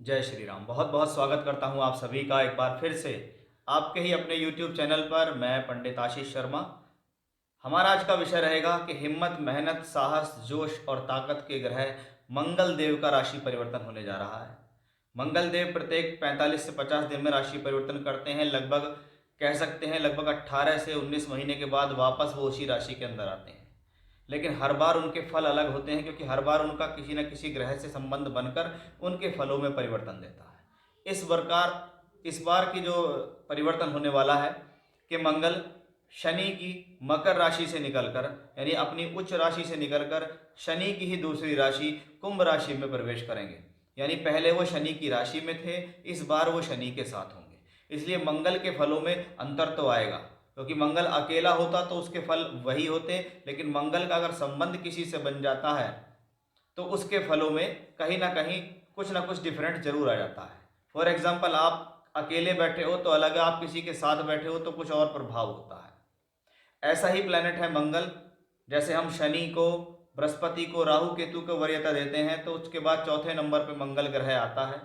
जय श्री राम। बहुत बहुत स्वागत करता हूं आप सभी का एक बार फिर से आपके ही अपने YouTube चैनल पर। मैं पंडित आशीष शर्मा। हमारा आज का विषय रहेगा कि हिम्मत, मेहनत, साहस, जोश और ताकत के ग्रह मंगल देव का राशि परिवर्तन होने जा रहा है। मंगल देव प्रत्येक 45 से 50 दिन में राशि परिवर्तन करते हैं। लगभग कह सकते हैं लगभग 18 से 19 महीने के बाद वापस वो उसी राशि के अंदर आते हैं। लेकिन हर बार उनके फल अलग होते हैं, क्योंकि हर बार उनका किसी न किसी ग्रह से संबंध बनकर उनके फलों में परिवर्तन देता है। इस बार की जो परिवर्तन होने वाला है कि मंगल शनि की मकर राशि से निकलकर, यानी अपनी उच्च राशि से निकलकर शनि की ही दूसरी राशि कुंभ राशि में प्रवेश करेंगे। यानी पहले वो शनि की राशि में थे, इस बार वो शनि के साथ होंगे। इसलिए मंगल के फलों में अंतर तो आएगा, क्योंकि मंगल अकेला होता तो उसके फल वही होते, लेकिन मंगल का अगर संबंध किसी से बन जाता है तो उसके फलों में कहीं ना कहीं कुछ ना कुछ डिफरेंट जरूर आ जाता है। फॉर एग्जाम्पल, आप अकेले बैठे हो तो अलग है, आप किसी के साथ बैठे हो तो कुछ और प्रभाव होता है। ऐसा ही प्लेनेट है मंगल। जैसे हम शनि को, बृहस्पति को, राहु केतु को वरीयता देते हैं, तो उसके बाद चौथे नंबर पर मंगल ग्रह आता है,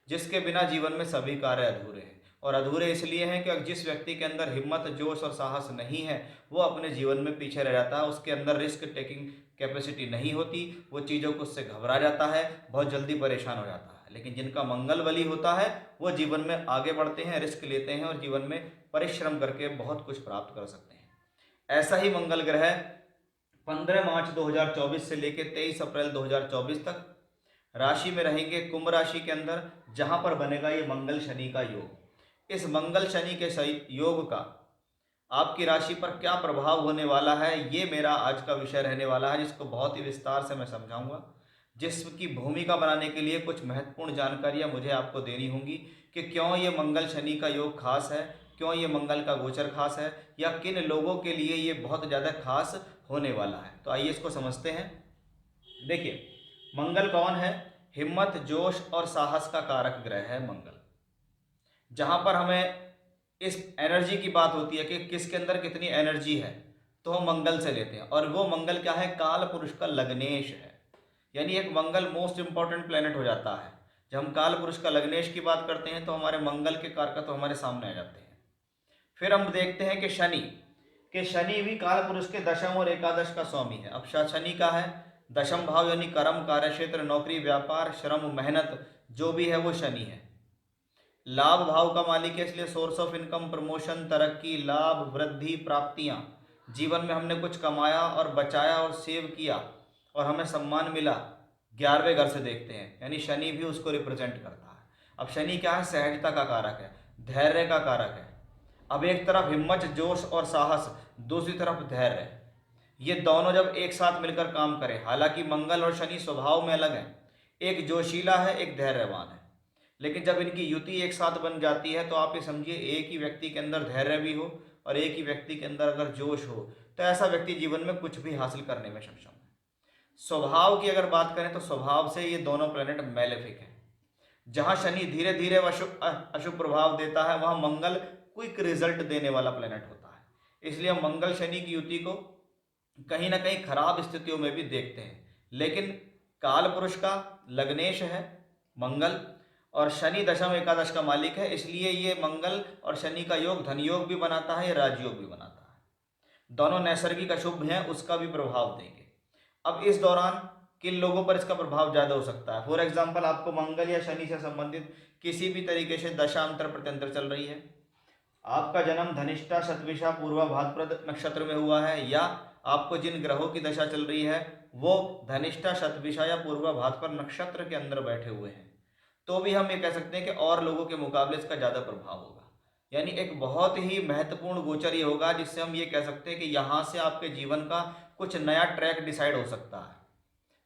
जिसके बिना जीवन में सभी कार्य अधूरे हैं। और अधूरे इसलिए हैं कि जिस व्यक्ति के अंदर हिम्मत, जोश और साहस नहीं है, वो अपने जीवन में पीछे रह जाता है। उसके अंदर रिस्क टेकिंग कैपेसिटी नहीं होती, वो चीज़ों को उससे घबरा जाता है, बहुत जल्दी परेशान हो जाता है। लेकिन जिनका मंगल बली होता है वो जीवन में आगे बढ़ते हैं, रिस्क लेते हैं और जीवन में परिश्रम करके बहुत कुछ प्राप्त कर सकते हैं। ऐसा ही मंगल ग्रह 15 मार्च 2024 से लेकर 23 अप्रैल 2024 तक राशि में रहेंगे, कुंभ राशि के अंदर, जहां पर बनेगा ये मंगल शनि का योग। इस मंगल शनि के सही योग का आपकी राशि पर क्या प्रभाव होने वाला है, ये मेरा आज का विषय रहने वाला है, जिसको बहुत ही विस्तार से मैं समझाऊंगा। जिसकी भूमिका बनाने के लिए कुछ महत्वपूर्ण जानकारियां मुझे आपको देनी होंगी कि क्यों ये मंगल शनि का योग खास है, क्यों ये मंगल का गोचर खास है, या किन लोगों के लिए ये बहुत ज़्यादा खास होने वाला है। तो आइए इसको समझते हैं। देखिए, मंगल कौन है? हिम्मत, जोश और साहस का कारक ग्रह है मंगल। जहां पर हमें इस एनर्जी की बात होती है कि किसके अंदर कितनी एनर्जी है, तो हम मंगल से लेते हैं। और वो मंगल क्या है? काल पुरुष का लग्नेश है। यानी एक मंगल मोस्ट इंपॉर्टेंट प्लेनेट हो जाता है। जब हम काल पुरुष का लग्नेश की बात करते हैं तो हमारे मंगल के कारक तो हमारे सामने आ जाते हैं। फिर हम देखते हैं कि शनि भी काल पुरुष के दशम और एकादश का स्वामी है। अब शनि का है दशम भाव, यानी कर्म, कार्यक्षेत्र, नौकरी, व्यापार, श्रम, मेहनत, जो भी है वो शनि है। लाभ भाव का मालिक है, इसलिए सोर्स ऑफ इनकम, प्रमोशन, तरक्की, लाभ, वृद्धि, प्राप्तियां, जीवन में हमने कुछ कमाया और बचाया और सेव किया और हमें सम्मान मिला, 11वें घर से देखते हैं, यानी शनि भी उसको रिप्रेजेंट करता है। अब शनि क्या है? सहजता का कारक है, धैर्य का कारक है। अब एक तरफ हिम्मत, जोश और साहस, दूसरी तरफ धैर्य, ये दोनों जब एक साथ मिलकर काम करें, हालांकि मंगल और शनि स्वभाव में अलग हैं, एक जोशीला है, एक धैर्यवान है, लेकिन जब इनकी युति एक साथ बन जाती है तो आप ये समझिए एक ही व्यक्ति के अंदर धैर्य भी हो और एक ही व्यक्ति के अंदर अगर जोश हो, तो ऐसा व्यक्ति जीवन में कुछ भी हासिल करने में सक्षम है। स्वभाव की अगर बात करें तो स्वभाव से ये दोनों प्लेनेट मैलेफिक हैं। जहां शनि धीरे धीरे अशुभ प्रभाव देता है, वहां मंगल क्विक रिजल्ट देने वाला प्लेनेट होता है। इसलिए हम मंगल शनि की युति को कहीं ना कहीं खराब स्थितियों में भी देखते हैं। लेकिन काल पुरुष का लग्नेश है मंगल, और शनि दशम एकादश का मालिक है, इसलिए ये मंगल और शनि का योग धन योग भी बनाता है, राजयोग भी बनाता है। दोनों नैसर्गिक अशुभ हैं, उसका भी प्रभाव देंगे। अब इस दौरान किन लोगों पर इसका प्रभाव ज़्यादा हो सकता है? फॉर एग्जाम्पल, आपको मंगल या शनि से संबंधित किसी भी तरीके से दशांतर प्रत्यंतर चल रही है, आपका जन्म धनिष्ठा, शतभिषा, पूर्वा भाद्रपद नक्षत्र में हुआ है, या आपको जिन ग्रहों की दशा चल रही है वो धनिष्ठा, शतभिषा या पूर्वा भाद्रपद नक्षत्र के अंदर बैठे हुए हैं, तो भी हम ये कह सकते हैं कि और लोगों के मुकाबले इसका ज़्यादा प्रभाव होगा। यानी एक बहुत ही महत्वपूर्ण गोचर ये होगा, जिससे हम ये कह सकते हैं कि यहाँ से आपके जीवन का कुछ नया ट्रैक डिसाइड हो सकता है।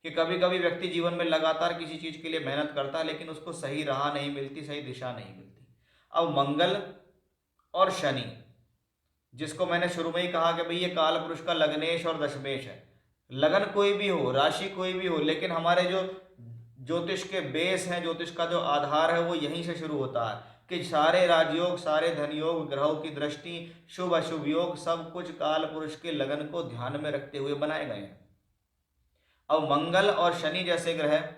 कि कभी कभी व्यक्ति जीवन में लगातार किसी चीज़ के लिए मेहनत करता है, लेकिन उसको सही राह नहीं मिलती, सही दिशा नहीं मिलती। अब मंगल और शनि, जिसको मैंने शुरू में ही कहा कि भाई ये काल पुरुष का लग्नेश और दशमेश है। लगन कोई भी हो, राशि कोई भी हो, लेकिन हमारे जो ज्योतिष के बेस हैं, ज्योतिष का जो आधार है, वो यहीं से शुरू होता है कि सारे राजयोग, सारे धन योग, ग्रहों की दृष्टि, शुभ अशुभ योग, सब कुछ काल पुरुष के लगन को ध्यान में रखते हुए बनाए गए हैं। अब मंगल और शनि जैसे ग्रह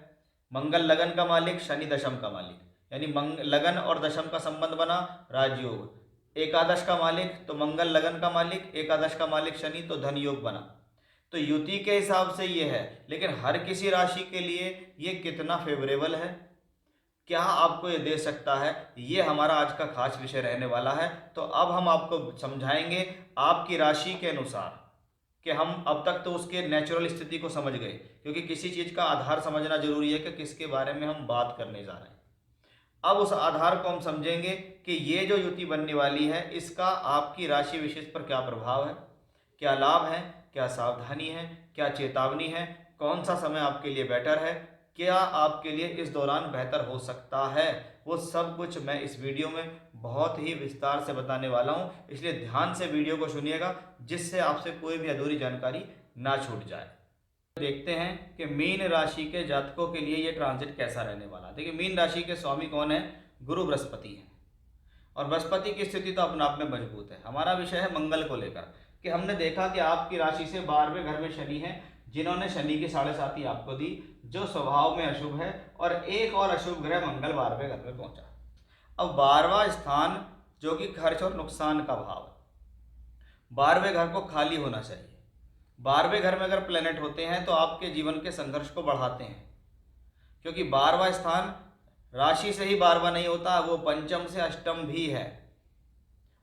मंगल लगन का मालिक, शनि दशम का मालिक, यानी लगन और दशम का संबंध बना, राजयोग। एकादश का मालिक तो मंगल लगन का मालिक, एकादश का मालिक शनि, तो धन योग बना। तो युति के हिसाब से ये है, लेकिन हर किसी राशि के लिए ये कितना फेवरेबल है, क्या आपको ये दे सकता है, ये हमारा आज का खास विषय रहने वाला है। तो अब हम आपको समझाएंगे आपकी राशि के अनुसार, कि हम अब तक तो उसके नेचुरल स्थिति को समझ गए, क्योंकि किसी चीज़ का आधार समझना जरूरी है कि किसके बारे में हम बात करने जा रहे हैं। अब उस आधार को हम समझेंगे कि ये जो युति बनने वाली है इसका आपकी राशि विशेष पर क्या प्रभाव है, क्या लाभ है, क्या सावधानी है, क्या चेतावनी है, कौन सा समय आपके लिए बेटर है, क्या आपके लिए इस दौरान बेहतर हो सकता है, वो सब कुछ मैं इस वीडियो में बहुत ही विस्तार से बताने वाला हूँ। इसलिए ध्यान से वीडियो को सुनिएगा, जिससे आपसे कोई भी अधूरी जानकारी ना छूट जाए। देखते हैं कि मीन राशि के जातकों के लिए ये ट्रांजिट कैसा रहने वाला है। देखिए, मीन राशि के स्वामी कौन है? गुरु बृहस्पति है, और बृहस्पति की स्थिति तो अपने आप में मजबूत है। हमारा विषय है मंगल को लेकर, कि हमने देखा कि आपकी राशि से 12वें घर में शनि है, जिन्होंने शनि की 7.5 आपको दी, जो स्वभाव में अशुभ है, और एक और अशुभ ग्रह मंगल 12वें घर में पहुंचा। अब 12वां स्थान जो कि खर्च और नुकसान का भाव है, 12वें घर को खाली होना चाहिए। 12वें घर में अगर प्लेनेट होते हैं तो आपके जीवन के संघर्ष को बढ़ाते हैं, क्योंकि 12वां स्थान राशि से ही 12वां नहीं होता, वो पंचम से अष्टम भी है,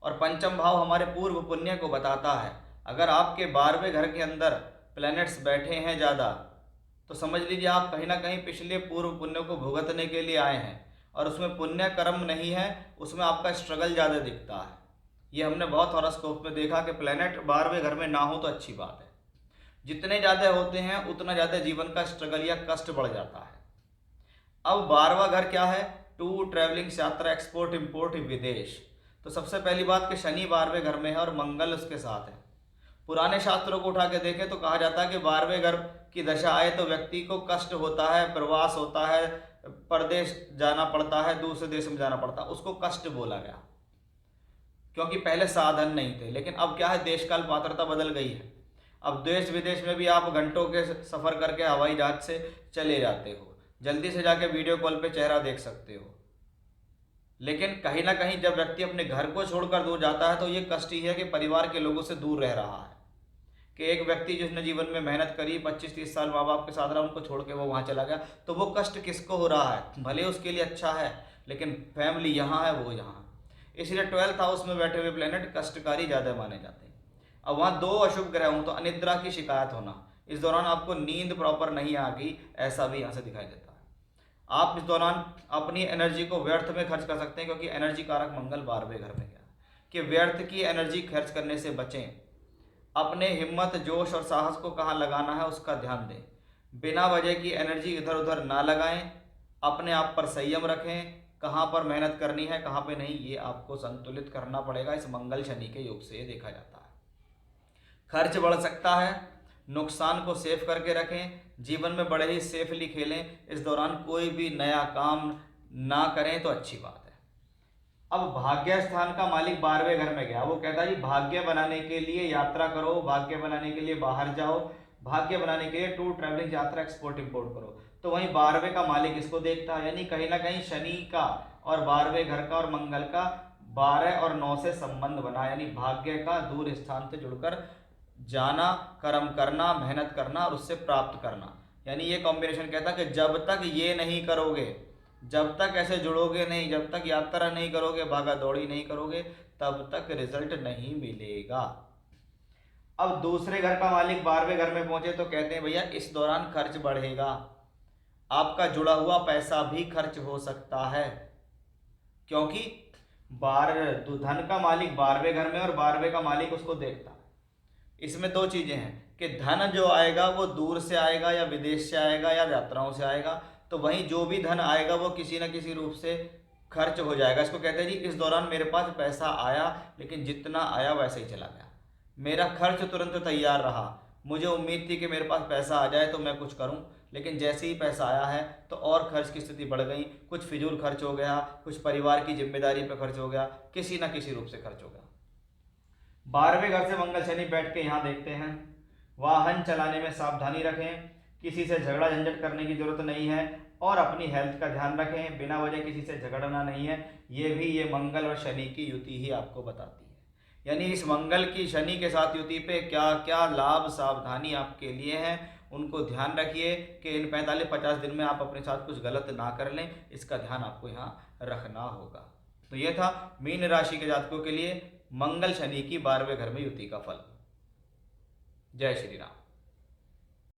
और पंचम भाव हमारे पूर्व पुण्य को बताता है। अगर आपके 12वें घर के अंदर प्लैनेट्स बैठे हैं ज़्यादा, तो समझ लीजिए आप कहीं ना कहीं पिछले पूर्व पुण्य को भुगतने के लिए आए हैं, और उसमें पुण्य कर्म नहीं है, उसमें आपका स्ट्रगल ज़्यादा दिखता है। ये हमने बहुत हॉरोस्कोप में देखा कि प्लैनेट 12वें घर में ना हो तो अच्छी बात है, जितने ज़्यादा होते हैं उतना ज़्यादा जीवन का स्ट्रगल या कष्ट बढ़ जाता है। अब 12वां घर क्या है? टूर, ट्रैवलिंग, यात्रा, एक्सपोर्ट, इंपोर्ट, विदेश। तो सबसे पहली बात कि शनि 12वें घर में है और मंगल उसके साथ है। पुराने शास्त्रों को उठा के देखें तो कहा जाता है कि 12वें घर की दशा आए तो व्यक्ति को कष्ट होता है, प्रवास होता है, परदेश जाना पड़ता है, दूसरे देश में जाना पड़ता है, उसको कष्ट बोला गया, क्योंकि पहले साधन नहीं थे। लेकिन अब क्या है, देश काल पात्रता बदल गई है। अब देश विदेश में भी आप घंटों के सफ़र करके हवाई जहाज से चले जाते हो, जल्दी से जाके वीडियो कॉल पे चेहरा देख सकते हो। लेकिन कहीं ना कहीं जब व्यक्ति अपने घर को छोड़कर दूर जाता है तो ये कष्ट ही है कि परिवार के लोगों से दूर रह रहा है। कि एक व्यक्ति जिसने जीवन में मेहनत करी, 25-30 साल माँ बाप के साथ रहा, उनको छोड़ के वो वहाँ चला गया, तो वो कष्ट किसको हो रहा है? भले उसके लिए अच्छा है, लेकिन फैमिली यहाँ है, वो यहाँ है। इसलिए 12th हाउस में बैठे हुए प्लेनेट कष्टकारी ज़्यादा माने जाते हैं। अब वहाँ 2 अशुभ ग्रह हों तो अनिद्रा की शिकायत होना, इस दौरान आपको नींद प्रॉपर नहीं आ गई, ऐसा भी यहाँ से दिखाई देता है। आप इस दौरान अपनी एनर्जी को व्यर्थ में खर्च कर सकते हैं, क्योंकि एनर्जी कारक मंगल 12वें घर में गया, कि व्यर्थ की एनर्जी खर्च करने से बचें। अपने हिम्मत, जोश और साहस को कहाँ लगाना है उसका ध्यान दें। बिना वजह की एनर्जी इधर उधर ना लगाएं। अपने आप पर संयम रखें, कहाँ पर मेहनत करनी है, कहाँ पे नहीं, ये आपको संतुलित करना पड़ेगा। इस मंगल शनि के योग से ये देखा जाता है। खर्च बढ़ सकता है, नुकसान को सेफ करके रखें, जीवन में बड़े ही सेफली खेलें। इस दौरान कोई भी नया काम ना करें तो अच्छी बात है। अब भाग्य स्थान का मालिक 12वें घर में गया, वो कहता है जी भाग्य बनाने के लिए यात्रा करो, भाग्य बनाने के लिए बाहर जाओ, भाग्य बनाने के लिए टूर, ट्रैवलिंग, यात्रा, एक्सपोर्ट इंपोर्ट करो। तो वहीं 12वें का मालिक इसको देखता है, यानी कहीं ना कहीं शनि का और 12वें घर का और मंगल का 12 और 9 से संबंध बना, यानी भाग्य का दूर स्थान से जुड़कर जाना, कर्म करना, मेहनत करना और उससे प्राप्त करना। यानी ये कॉम्बिनेशन कहता है कि जब तक ये नहीं करोगे, जब तक ऐसे जुड़ोगे नहीं, जब तक यात्रा नहीं करोगे, भागा दौड़ी नहीं करोगे, तब तक रिजल्ट नहीं मिलेगा। अब दूसरे घर का मालिक 12वें घर में पहुंचे तो कहते हैं भैया इस दौरान खर्च बढ़ेगा, आपका जुड़ा हुआ पैसा भी खर्च हो सकता है, क्योंकि धन का मालिक 12वें घर में और 12वें का मालिक उसको देखता है। इसमें 2 चीज़ें हैं कि धन जो आएगा वो दूर से आएगा, या विदेश से आएगा, या यात्राओं से आएगा। तो वहीं जो भी धन आएगा वो किसी न किसी रूप से खर्च हो जाएगा। इसको कहते हैं जी इस दौरान मेरे पास पैसा आया, लेकिन जितना आया वैसे ही चला गया, मेरा खर्च तुरंत तैयार रहा। मुझे उम्मीद थी कि मेरे पास पैसा आ जाए तो मैं कुछ करूं, लेकिन जैसे ही पैसा आया है तो और खर्च की स्थिति बढ़ गई। कुछ फिजूल खर्च हो गया, कुछ परिवार की जिम्मेदारी पर खर्च हो गया, किसी न किसी रूप से खर्च हो गया। 12वें घर से मंगल शनि बैठ के यहाँ देखते हैं, वाहन चलाने में सावधानी रखें, किसी से झगड़ा झंझट करने की जरूरत नहीं है। और अपनी हेल्थ का ध्यान रखें, बिना वजह किसी से झगड़ना नहीं है। ये मंगल और शनि की युति ही आपको बताती है। यानी इस मंगल की शनि के साथ युति पे क्या क्या लाभ सावधानी आपके लिए हैं, उनको ध्यान रखिए कि इन 45-50 दिन में आप अपने साथ कुछ गलत ना कर लें, इसका ध्यान आपको यहाँ रखना होगा। तो ये था मीन राशि के जातकों के लिए मंगल शनि की 12वें घर में युति का फल। जय श्री राम।